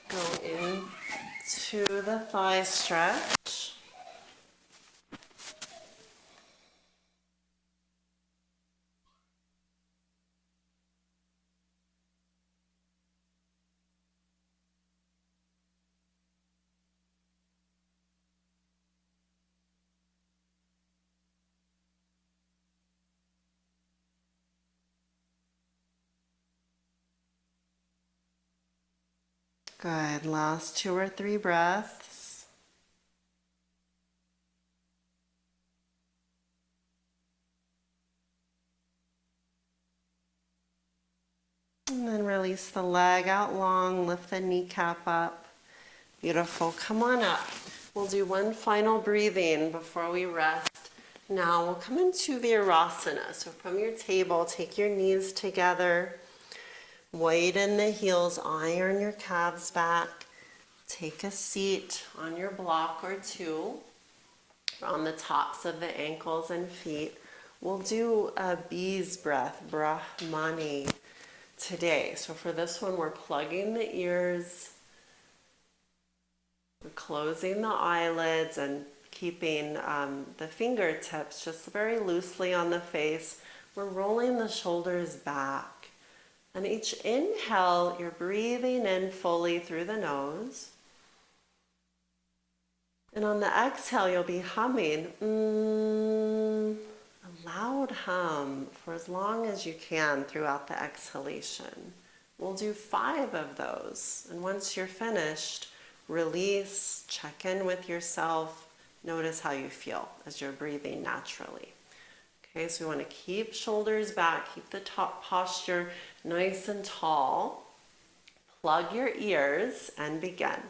Go into the thigh stretch. Good. Last 2 or 3 breaths. And then release the leg out long, lift the kneecap up. Beautiful. Come on up. We'll do one final breathing before we rest. Now we'll come into Virasana. So from your table, take your knees together. Widen the heels, iron your calves back. Take a seat on your block or two on the tops of the ankles and feet. We'll do a bee's breath, Brahmani, today. So for this one, we're plugging the ears, we're closing the eyelids and keeping the fingertips just very loosely on the face. We're rolling the shoulders back. And each inhale, you're breathing in fully through the nose. And on the exhale, you'll be humming a loud hum for as long as you can throughout the exhalation. We'll do 5 of those. And once you're finished, release, check in with yourself. Notice how you feel as you're breathing naturally. Okay, so we want to keep shoulders back, keep the top posture nice and tall. Plug your ears and begin.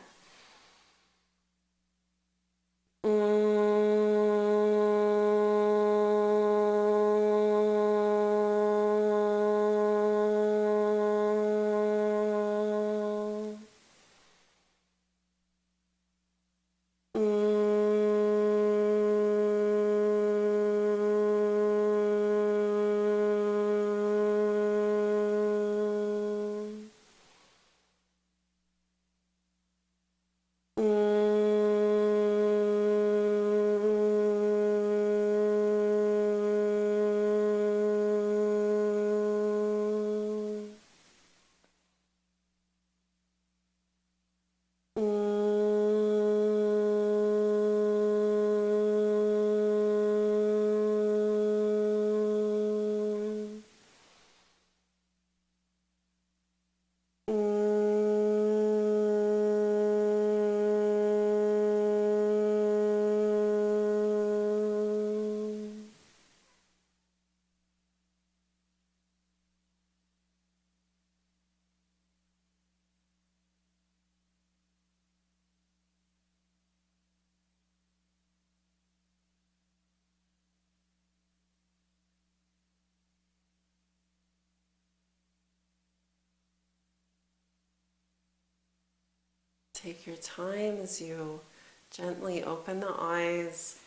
Take your time as you gently open the eyes,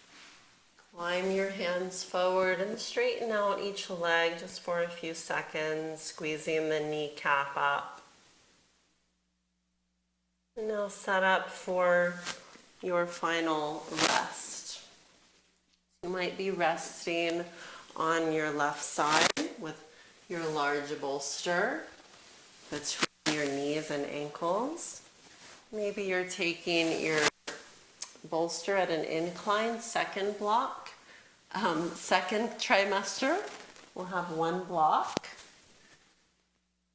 climb your hands forward and straighten out each leg just for a few seconds, squeezing the kneecap up. And now set up for your final rest. You might be resting on your left side with your large bolster between your knees and ankles. Maybe you're taking your bolster at an incline, second block. Second trimester, we'll have one block.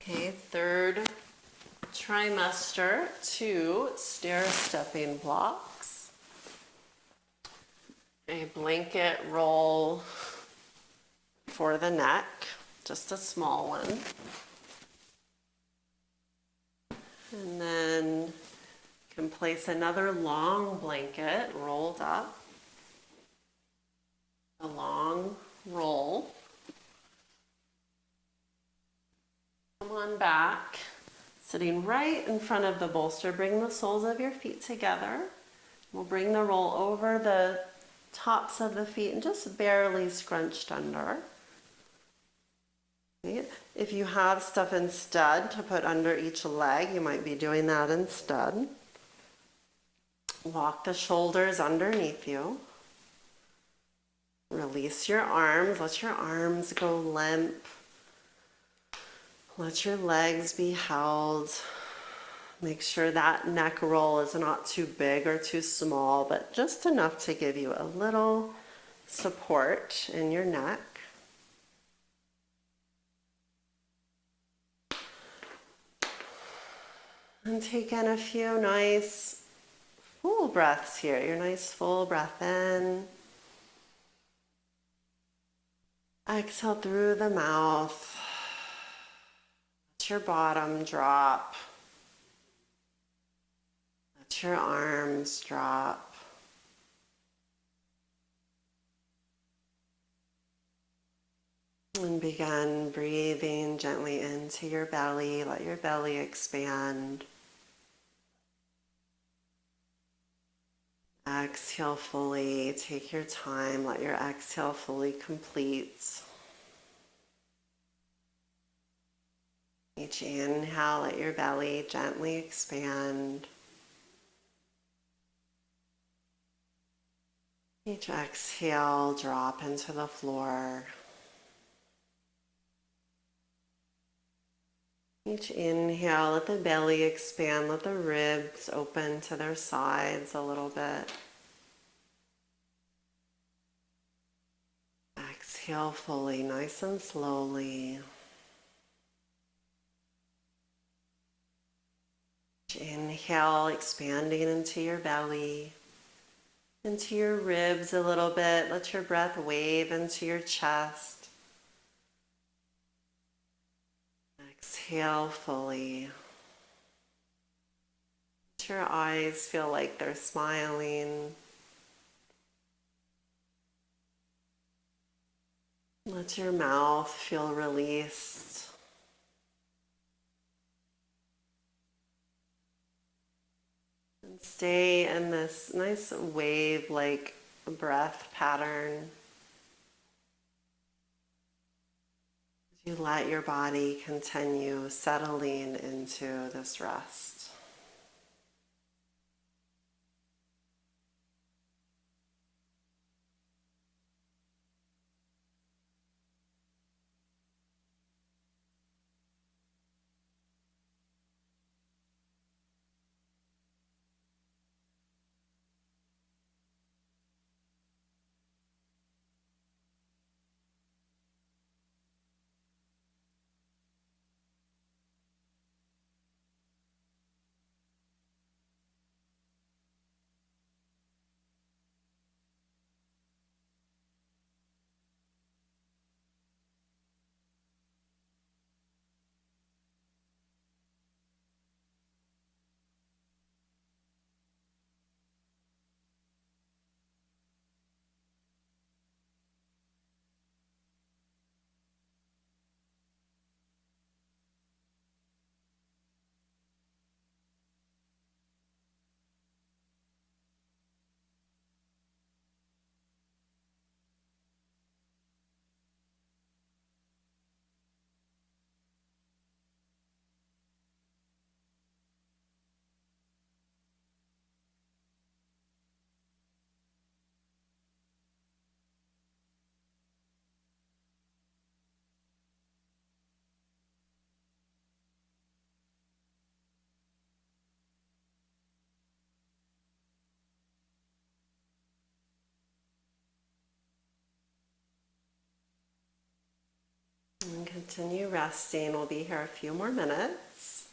Okay, third trimester, 2 stair-stepping blocks. A blanket roll for the neck, just a small one. And then you can place another long blanket rolled up, a long roll. Come on back, sitting right in front of the bolster. Bring the soles of your feet together. We'll bring the roll over the tops of the feet and just barely scrunched under. Okay. If you have stuff instead to put under each leg, you might be doing that instead. Walk the shoulders underneath you. Release your arms. Let your arms go limp. Let your legs be held. Make sure that neck roll is not too big or too small, but just enough to give you a little support in your neck. And take in a few nice full breaths here. Your nice full breath in. Exhale through the mouth. Let your bottom drop. Let your arms drop. And begin breathing gently into your belly. Let your belly expand. Exhale fully. Take your time. Let your exhale fully complete. Each inhale, let your belly gently expand. Each exhale, drop into the floor. Each inhale, let the belly expand, let the ribs open to their sides a little bit. Exhale fully, nice and slowly. Inhale, expanding into your belly, into your ribs a little bit. Let your breath wave into your chest. Exhale fully. Let your eyes feel like they're smiling. Let your mouth feel released. And stay in this nice wave-like breath pattern. You let your body continue settling into this rest. And continue resting. We'll be here a few more minutes.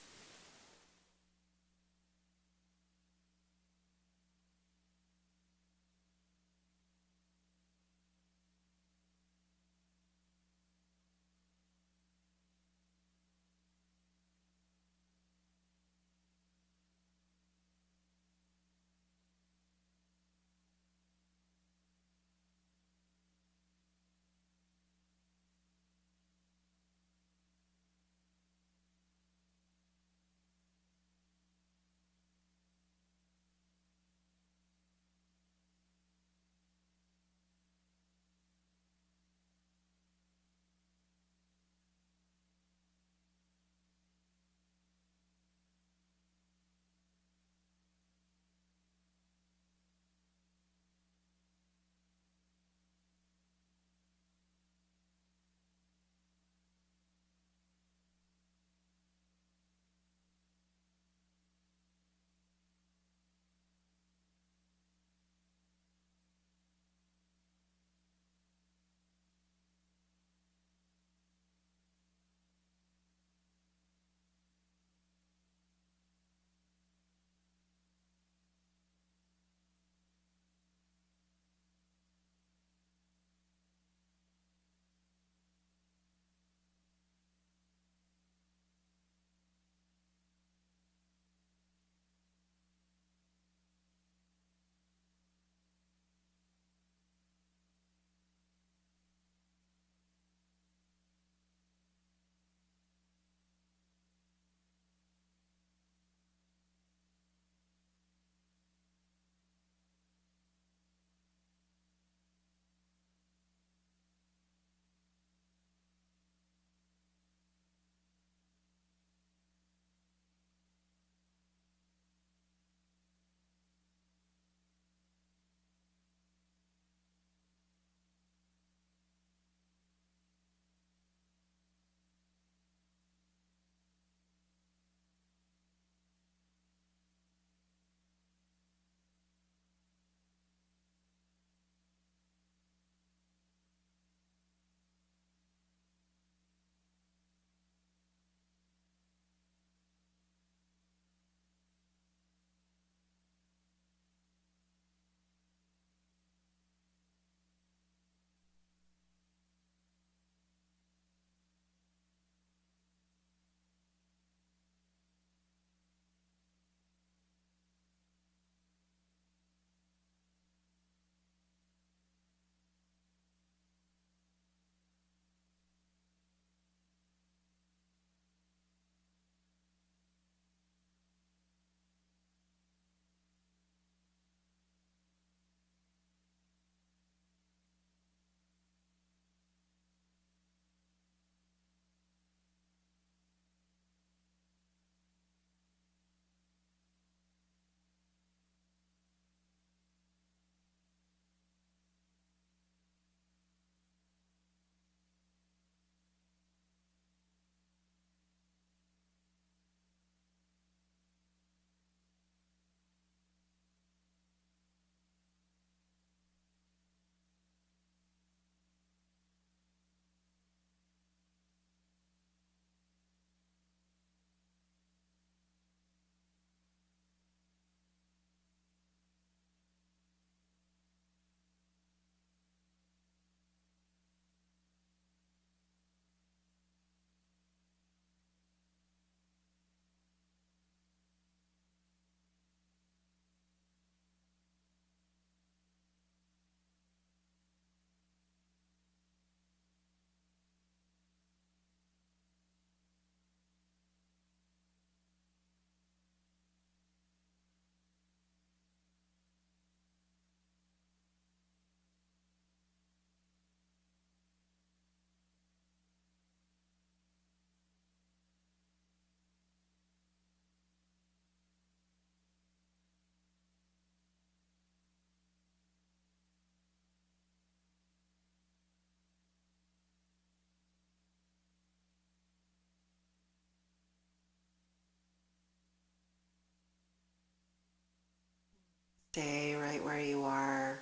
Stay right where you are,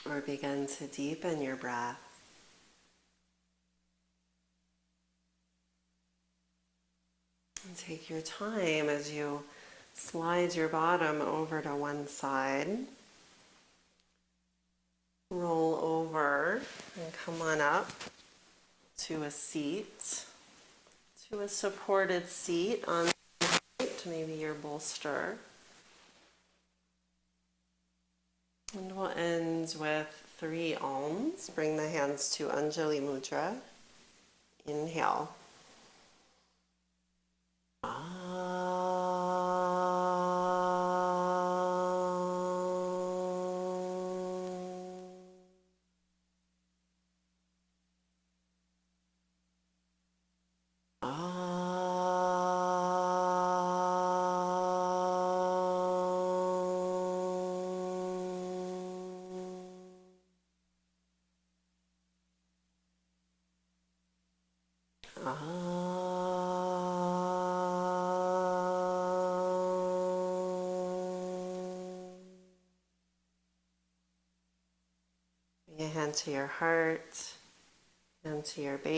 or begin to deepen your breath. And take your time as you slide your bottom over to one side. Roll over and come on up to a seat, to a supported seat on maybe your bolster. And we'll end with 3 alms. Bring the hands to Anjali Mudra. Inhale. Bring a hand to your heart, hand to your base.